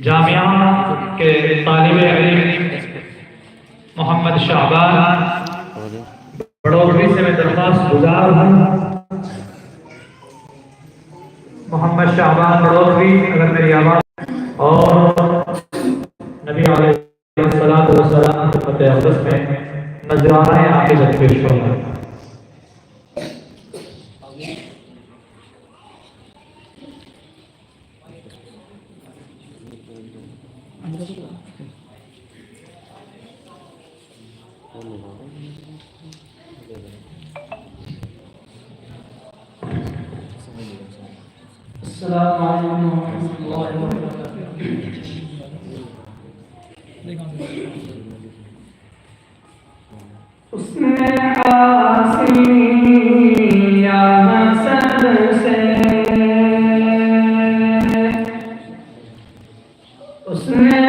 जामिया के तालिबे इल्म मोहम्मद शाहबान बड़ौरी से मैं दरख्वास्त गुजार हूँ। मोहम्मद शाहबान बड़ौरी, अगर मेरी आवाज़ और नबी अलैहिस्सलातु वस्सलाम के फ़तेह अक़दस में नजराना आक़िदत पेश फरमाएं। अस्सलामु अलैकुम वरहमतुल्लाहि वबरकातुहू। उसने आसिया हसन से उसने